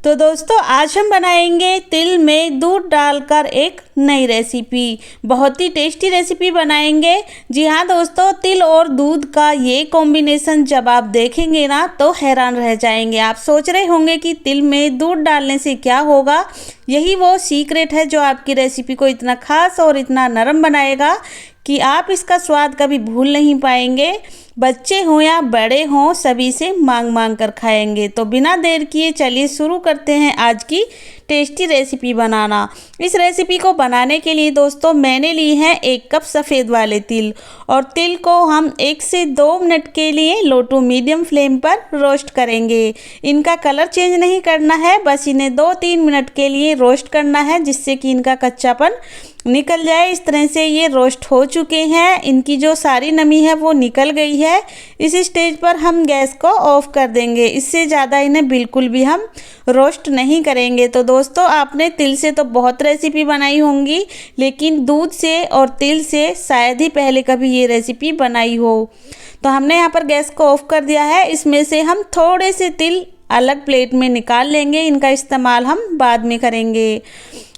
तो दोस्तों आज हम बनाएंगे तिल में दूध डालकर एक नई रेसिपी। बहुत ही टेस्टी रेसिपी बनाएंगे। जी हाँ दोस्तों, तिल और दूध का ये कॉम्बिनेशन जब आप देखेंगे ना तो हैरान रह जाएंगे। आप सोच रहे होंगे कि तिल में दूध डालने से क्या होगा। यही वो सीक्रेट है जो आपकी रेसिपी को इतना खास और इतना नरम बनाएगा कि आप इसका स्वाद कभी भूल नहीं पाएंगे। बच्चे हों या बड़े हों, सभी से मांग मांग कर खाएंगे। तो बिना देर किए चलिए शुरू करते हैं आज की टेस्टी रेसिपी बनाना। इस रेसिपी को बनाने के लिए दोस्तों मैंने ली है 1 कप सफ़ेद वाले तिल, और तिल को हम 1 से 2 मिनट के लिए लो टू मीडियम फ्लेम पर रोस्ट करेंगे। इनका कलर चेंज नहीं करना है, बस इन्हें 2-3 मिनट के लिए रोस्ट करना है जिससे कि इनका कच्चापन निकल जाए। इस तरह से ये रोस्ट हो चुके हैं, इनकी जो सारी नमी है वो निकल गई है। इस स्टेज पर हम गैस को ऑफ कर देंगे। इससे ज़्यादा इन्हें बिल्कुल भी हम रोस्ट नहीं करेंगे। तो दोस्तों आपने तिल से तो बहुत रेसिपी बनाई होंगी, लेकिन दूध से और तिल से शायद ही पहले कभी ये रेसिपी बनाई हो। तो हमने यहाँ पर गैस को ऑफ कर दिया है। इसमें से हम थोड़े से तिल अलग प्लेट में निकाल लेंगे, इनका इस्तेमाल हम बाद में करेंगे।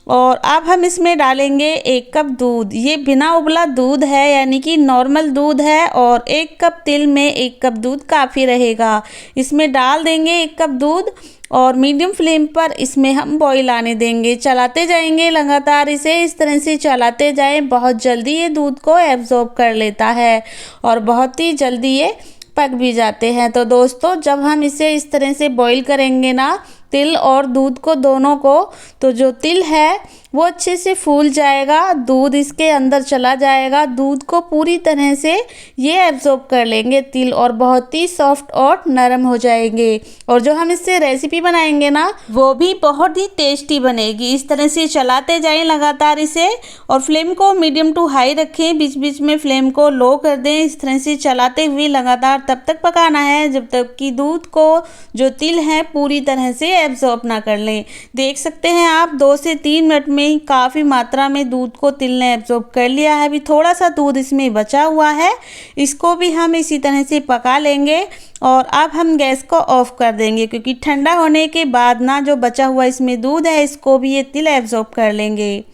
और अब हम इसमें डालेंगे 1 कप दूध। ये बिना उबला दूध है, यानी कि नॉर्मल दूध है, और 1 कप तिल में 1 कप दूध काफ़ी रहेगा। इसमें डाल देंगे 1 कप दूध और मीडियम फ्लेम पर इसमें हम बॉईल आने देंगे। चलाते जाएंगे लगातार, इसे इस तरह से चलाते जाएं। बहुत जल्दी ये दूध को एब्जॉर्ब कर लेता है और बहुत ही जल्दी ये पक भी जाते हैं। तो दोस्तों जब हम इसे इस तरह से बॉईल करेंगे ना, तिल और दूध को दोनों को, तो जो तिल है वो अच्छे से फूल जाएगा, दूध इसके अंदर चला जाएगा, दूध को पूरी तरह से ये एब्जॉर्ब कर लेंगे तिल, और बहुत ही सॉफ्ट और नरम हो जाएंगे। और जो हम इससे रेसिपी बनाएंगे ना वो भी बहुत ही टेस्टी बनेगी। इस तरह से चलाते जाएं लगातार इसे, और फ्लेम को मीडियम टू हाई रखें, बीच बीच में फ्लेम को लो कर दें। इस तरह से चलाते हुए लगातार तब तक पकाना है जब तक कि दूध को जो तिल है पूरी तरह से एब्जॉर्ब ना कर लें। देख सकते हैं आप 2 से 3 मिनट में ही काफ़ी मात्रा में दूध को तिल ने एब्जॉर्ब कर लिया है। अभी थोड़ा सा दूध इसमें बचा हुआ है, इसको भी हम इसी तरह से पका लेंगे। और अब हम गैस को ऑफ कर देंगे, क्योंकि ठंडा होने के बाद ना जो बचा हुआ इसमें दूध है इसको भी ये तिल एब्जॉर्ब कर लेंगे।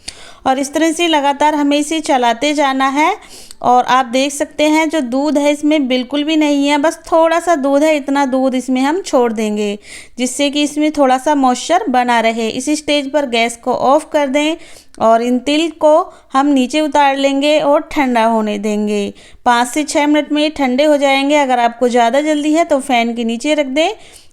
और इस तरह से लगातार हमें इसे चलाते जाना है। और आप देख सकते हैं जो दूध है इसमें बिल्कुल भी नहीं है, बस थोड़ा सा दूध है, इतना दूध इसमें हम छोड़ देंगे जिससे कि इसमें थोड़ा सा मॉइस्चर बना रहे। इसी स्टेज पर गैस को ऑफ कर दें और इन तिल को हम नीचे उतार लेंगे और ठंडा होने देंगे। 5 से 6 मिनट में ये ठंडे हो जाएंगे। अगर आपको ज़्यादा जल्दी है तो फ़ैन के नीचे रख दें।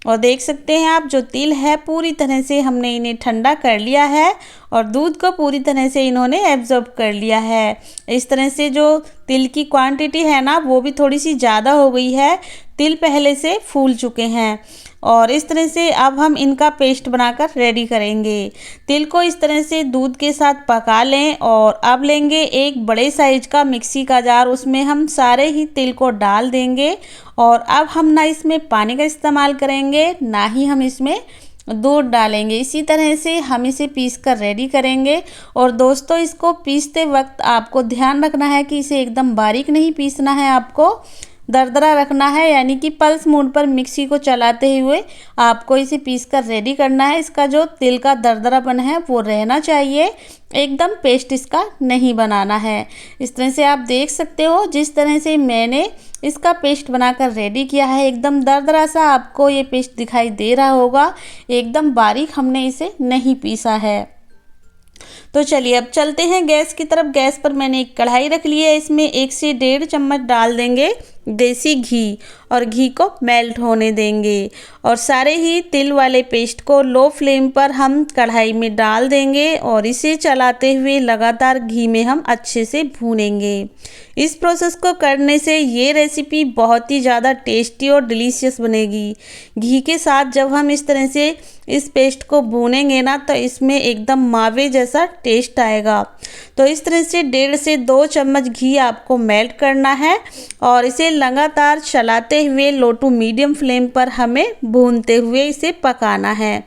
और देख सकते हैं आप जो तिल है पूरी तरह से हमने इन्हें ठंडा कर लिया है और दूध को पूरी तरह से इन्होंने एब्जॉर्ब कर लिया है। इस तरह से जो तिल की क्वांटिटी है ना वो भी थोड़ी सी ज़्यादा हो गई है, तिल पहले से फूल चुके हैं। और इस तरह से अब हम इनका पेस्ट बनाकर रेडी करेंगे। तिल को इस तरह से दूध के साथ पका लें, और अब लेंगे एक बड़े साइज का मिक्सी का जार, उसमें हम सारे ही तिल को डाल देंगे। और अब हम ना इसमें पानी का इस्तेमाल करेंगे, ना ही हम इसमें दूध डालेंगे। इसी तरह से हम इसे पीस कर रेडी करेंगे। और दोस्तों इसको पीसते वक्त आपको ध्यान रखना है कि इसे एकदम बारीक नहीं पीसना है, आपको दरदरा रखना है, यानी कि पल्स मोड पर मिक्सी को चलाते हुए आपको इसे पीस कर रेडी करना है। इसका जो तिल का दरदरापन है वो रहना चाहिए, एकदम पेस्ट इसका नहीं बनाना है। इस तरह से आप देख सकते हो जिस तरह से मैंने इसका पेस्ट बनाकर रेडी किया है, एकदम दरदरा सा आपको ये पेस्ट दिखाई दे रहा होगा। एकदम बारीक हमने इसे नहीं पीसा है। तो चलिए अब चलते हैं गैस की तरफ। गैस पर मैंने एक कढ़ाई रख ली है, इसमें 1 से 1.5 चम्मच डाल देंगे देसी घी, और घी को मेल्ट होने देंगे। और सारे ही तिल वाले पेस्ट को लो फ्लेम पर हम कढ़ाई में डाल देंगे और इसे चलाते हुए लगातार घी में हम अच्छे से भूनेंगे। इस प्रोसेस को करने से ये रेसिपी बहुत ही ज़्यादा टेस्टी और डिलीशियस बनेगी। घी के साथ जब हम इस तरह से इस पेस्ट को भूनेंगे ना तो इसमें एकदम मावे जैसा टेस्ट आएगा। तो इस तरह से 1.5 से 2 चम्मच घी आपको मेल्ट करना है और इसे लगातार चलाते हुए लो टू मीडियम फ्लेम पर हमें भूनते हुए इसे पकाना है।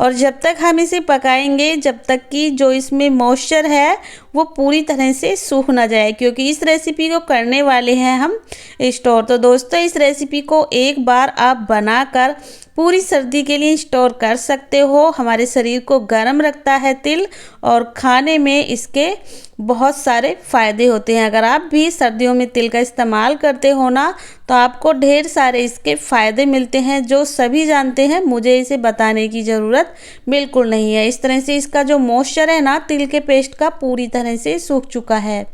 और जब तक हम इसे पकाएंगे जब तक कि जो इसमें मॉइस्चर है वो पूरी तरह से सूख ना जाए, क्योंकि इस रेसिपी को करने वाले हैं हम स्टोर। तो दोस्तों इस रेसिपी को एक बार आप बनाकर पूरी सर्दी के लिए स्टोर कर सकते हो। हमारे शरीर को गर्म रखता है तिल और खाने में इसके बहुत सारे फ़ायदे होते हैं। अगर आप भी सर्दियों में तिल का इस्तेमाल करते हो ना तो आपको ढेर सारे इसके फ़ायदे मिलते हैं जो सभी जानते हैं, मुझे इसे बताने की ज़रूरत बिल्कुल नहीं है। इस तरह से इसका जो मॉइस्चर है ना तिल के पेस्ट का पूरी तरह से सूख चुका है।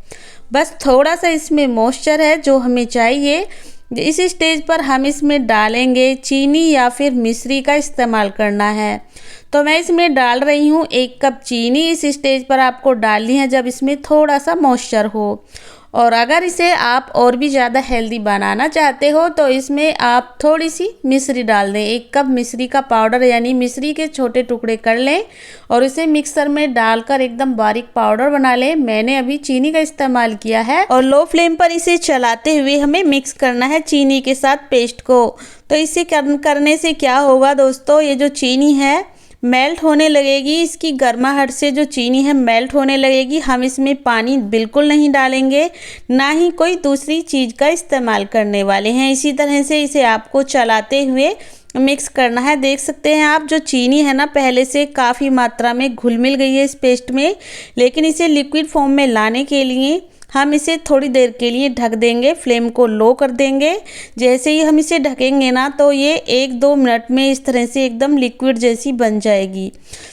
बस थोड़ा सा इसमें मॉइस्चर है जो हमें चाहिए। इस स्टेज पर हम इसमें डालेंगे चीनी या फिर मिश्री का इस्तेमाल करना है। तो मैं इसमें डाल रही हूँ 1 कप चीनी। इस स्टेज पर आपको डालनी है जब इसमें थोड़ा सा मॉइस्चर हो। और अगर इसे आप और भी ज़्यादा हेल्दी बनाना चाहते हो तो इसमें आप थोड़ी सी मिश्री डाल दें। 1 कप मिश्री का पाउडर यानी मिश्री के छोटे टुकड़े कर लें और इसे मिक्सर में डालकर एकदम बारीक पाउडर बना लें। मैंने अभी चीनी का इस्तेमाल किया है और लो फ्लेम पर इसे चलाते हुए हमें मिक्स करना है चीनी के साथ पेस्ट को। तो इसे करने से क्या होगा दोस्तों, ये जो चीनी है मेल्ट होने लगेगी। इसकी गर्माहट से जो चीनी है मेल्ट होने लगेगी। हम इसमें पानी बिल्कुल नहीं डालेंगे, ना ही कोई दूसरी चीज़ का इस्तेमाल करने वाले हैं। इसी तरह से इसे आपको चलाते हुए मिक्स करना है। देख सकते हैं आप जो चीनी है ना पहले से काफ़ी मात्रा में घुल मिल गई है इस पेस्ट में, लेकिन इसे लिक्विड फॉर्म में लाने के लिए हम इसे थोड़ी देर के लिए ढक देंगे। फ्लेम को लो कर देंगे। जैसे ही हम इसे ढकेंगे ना तो ये 1-2 मिनट में इस तरह से एकदम लिक्विड जैसी बन जाएगी।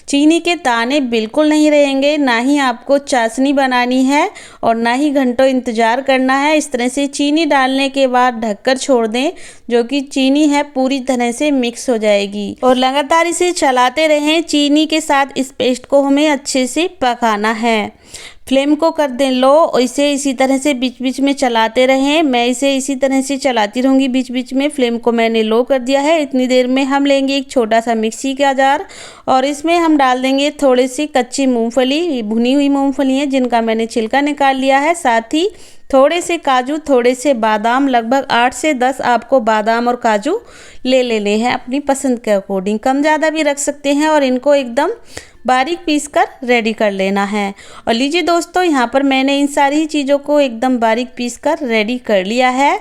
चीनी के दाने बिल्कुल नहीं रहेंगे, ना ही आपको चाशनी बनानी है और ना ही घंटों इंतज़ार करना है। इस तरह से चीनी डालने के बाद ढककर छोड़ दें, जो कि चीनी है पूरी तरह से मिक्स हो जाएगी। और लगातार इसे चलाते रहें। चीनी के साथ इस पेस्ट को हमें अच्छे से पकाना है। फ्लेम को कर दें लो और इसे इसी तरह से बीच बीच में चलाते रहें। मैं इसे इसी तरह से चलाती रहूँगी बीच बीच में। फ्लेम को मैंने लो कर दिया है। इतनी देर में हम लेंगे एक छोटा सा मिक्सी का जार और इसमें हम डाल देंगे थोड़ी सी कच्ची मूंगफली। भुनी हुई मूंगफली है जिनका मैंने छिलका निकाल लिया है। साथ ही थोड़े से काजू, थोड़े से बादाम, लगभग 8 से 10 आपको बादाम और काजू ले लेने हैं अपनी पसंद के अकॉर्डिंग। कम ज़्यादा भी रख सकते हैं और इनको एकदम बारीक पीस कर रेडी कर लेना है। और लीजिए दोस्तों, यहाँ पर मैंने इन सारी चीज़ों को एकदम बारीक पीस कर रेडी कर लिया है।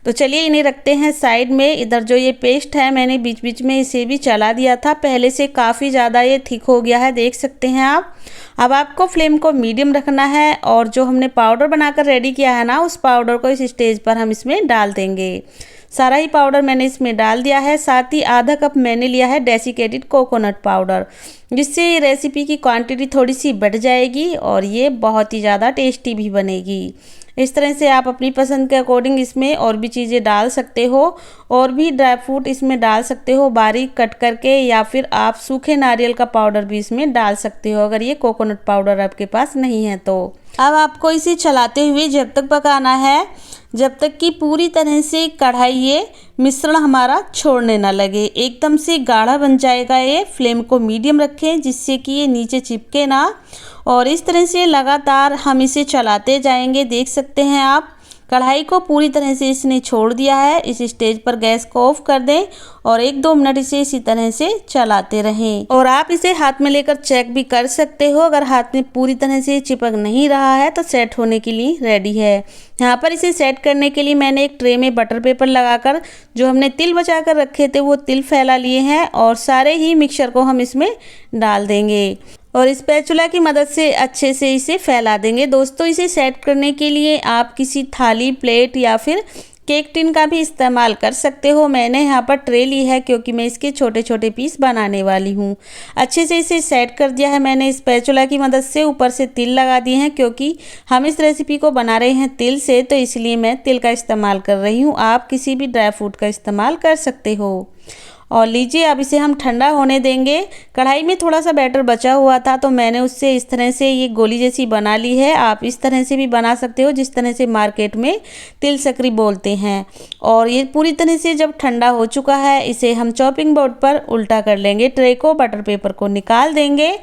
तो चलिए इन्हें रखते हैं साइड में। इधर जो ये पेस्ट है मैंने बीच बीच में इसे भी चला दिया था, पहले से काफ़ी ज़्यादा ये थिक हो गया है, देख सकते हैं आप। अब आपको फ्लेम को मीडियम रखना है और जो हमने पाउडर बनाकर रेडी किया है ना उस पाउडर को इस स्टेज पर हम इसमें डाल देंगे। सारा ही पाउडर मैंने इसमें डाल दिया है। साथ ही आधा कप मैंने लिया है डेसिकेटेड कोकोनट पाउडर, जिससे ये रेसिपी की क्वांटिटी थोड़ी सी बढ़ जाएगी और ये बहुत ही ज़्यादा टेस्टी भी बनेगी। इस तरह से आप अपनी पसंद के अकॉर्डिंग इसमें और भी चीज़ें डाल सकते हो और भी ड्राई फ्रूट इसमें डाल सकते हो बारीक कट करके, या फिर आप सूखे नारियल का पाउडर भी इसमें डाल सकते हो अगर ये कोकोनट पाउडर आपके पास नहीं है तो। अब आपको इसे चलाते हुए जब तक पकाना है जब तक कि पूरी तरह से कढ़ाई ये मिश्रण हमारा छोड़ने ना लगे। एकदम से गाढ़ा बन जाएगा ये। फ्लेम को मीडियम रखें जिससे कि ये नीचे चिपके ना, और इस तरह से लगातार हम इसे चलाते जाएंगे। देख सकते हैं आप कढ़ाई को पूरी तरह से इसने छोड़ दिया है। इस स्टेज पर गैस को ऑफ कर दें और 1-2 मिनट इसे इसी तरह से चलाते रहें। और आप इसे हाथ में लेकर चेक भी कर सकते हो, अगर हाथ में पूरी तरह से चिपक नहीं रहा है तो सेट होने के लिए रेडी है। यहाँ पर इसे सेट करने के लिए मैंने एक ट्रे में बटर पेपर लगाकर जो हमने तिल बचा कर रखे थे वो तिल फैला लिए हैं और सारे ही मिक्सचर को हम इसमें डाल देंगे और स्पैचुला की मदद से अच्छे से इसे फैला देंगे। दोस्तों, इसे सेट करने के लिए आप किसी थाली, प्लेट या फिर केक टिन का भी इस्तेमाल कर सकते हो। मैंने यहाँ पर ट्रे ली है क्योंकि मैं इसके छोटे छोटे पीस बनाने वाली हूँ। अच्छे से इसे सेट कर दिया है मैंने स्पैचुला की मदद से। ऊपर से तिल लगा दिए हैं क्योंकि हम इस रेसिपी को बना रहे हैं तिल से, तो इसलिए मैं तिल का इस्तेमाल कर रही हूँ। आप किसी भी ड्राई फ्रूट का इस्तेमाल कर सकते हो। और लीजिए अब इसे हम ठंडा होने देंगे। कढ़ाई में थोड़ा सा बैटर बचा हुआ था तो मैंने उससे इस तरह से ये गोली जैसी बना ली है। आप इस तरह से भी बना सकते हो जिस तरह से मार्केट में तिल सकरी बोलते हैं। और ये पूरी तरह से जब ठंडा हो चुका है इसे हम चॉपिंग बोर्ड पर उल्टा कर लेंगे। ट्रे को, बटर पेपर को निकाल देंगे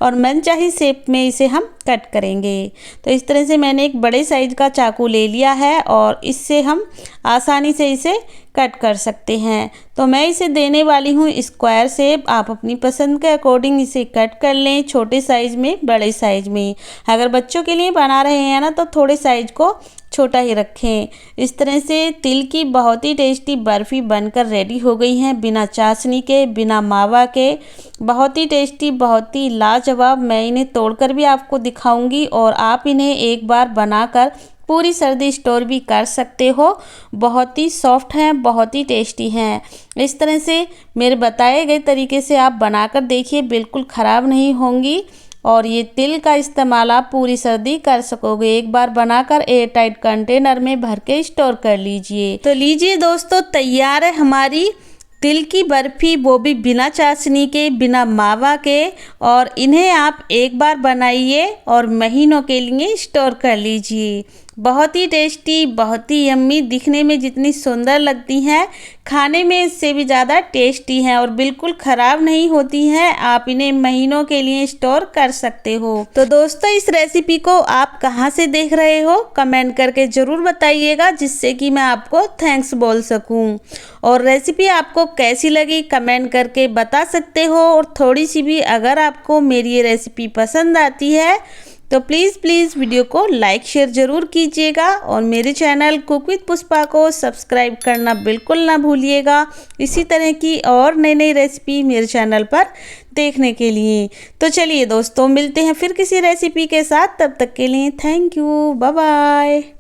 और मनचाही शेप में इसे हम कट करेंगे। तो इस तरह से मैंने एक बड़े साइज का चाकू ले लिया है और इससे हम आसानी से इसे कट कर सकते हैं। तो मैं इसे देने वाली हूँ स्क्वायर शेप। आप अपनी पसंद के अकॉर्डिंग इसे कट कर लें, छोटे साइज़ में, बड़े साइज़ में। अगर बच्चों के लिए बना रहे हैं ना तो थोड़े साइज़ को छोटा ही रखें। इस तरह से तिल की बहुत ही टेस्टी बर्फ़ी बनकर रेडी हो गई है, बिना चाशनी के, बिना मावा के। बहुत ही टेस्टी, बहुत ही लाजवाब। मैं इन्हें तोड़कर भी आपको दिखाऊंगी और आप इन्हें एक बार बनाकर पूरी सर्दी स्टोर भी कर सकते हो। बहुत ही सॉफ्ट हैं, बहुत ही टेस्टी हैं। इस तरह से मेरे बताए गए तरीके से आप बनाकर देखिए, बिल्कुल ख़राब नहीं होंगी और ये तिल का इस्तेमाल आप पूरी सर्दी कर सकोगे। एक बार बनाकर एयर टाइट कंटेनर में भर के स्टोर कर लीजिए। तो लीजिए दोस्तों, तैयार है हमारी तिल की बर्फ़ी, वो भी बिना चाशनी के, बिना मावा के। और इन्हें आप एक बार बनाइए और महीनों के लिए स्टोर कर लीजिए। बहुत ही टेस्टी, बहुत ही यम्मी। दिखने में जितनी सुंदर लगती हैं, खाने में इससे भी ज़्यादा टेस्टी हैं और बिल्कुल ख़राब नहीं होती हैं। आप इन्हें महीनों के लिए स्टोर कर सकते हो। तो दोस्तों, इस रेसिपी को आप कहाँ से देख रहे हो कमेंट करके ज़रूर बताइएगा, जिससे कि मैं आपको थैंक्स बोल सकूं। और रेसिपी आपको कैसी लगी कमेंट करके बता सकते हो। और थोड़ी सी भी अगर आपको मेरी ये रेसिपी पसंद आती है तो प्लीज़ वीडियो को लाइक शेयर ज़रूर कीजिएगा और मेरे चैनल कुक विद पुष्पा को सब्सक्राइब करना बिल्कुल ना भूलिएगा, इसी तरह की और नई रेसिपी मेरे चैनल पर देखने के लिए। तो चलिए दोस्तों, मिलते हैं फिर किसी रेसिपी के साथ। तब तक के लिए थैंक यू, बाय बाय।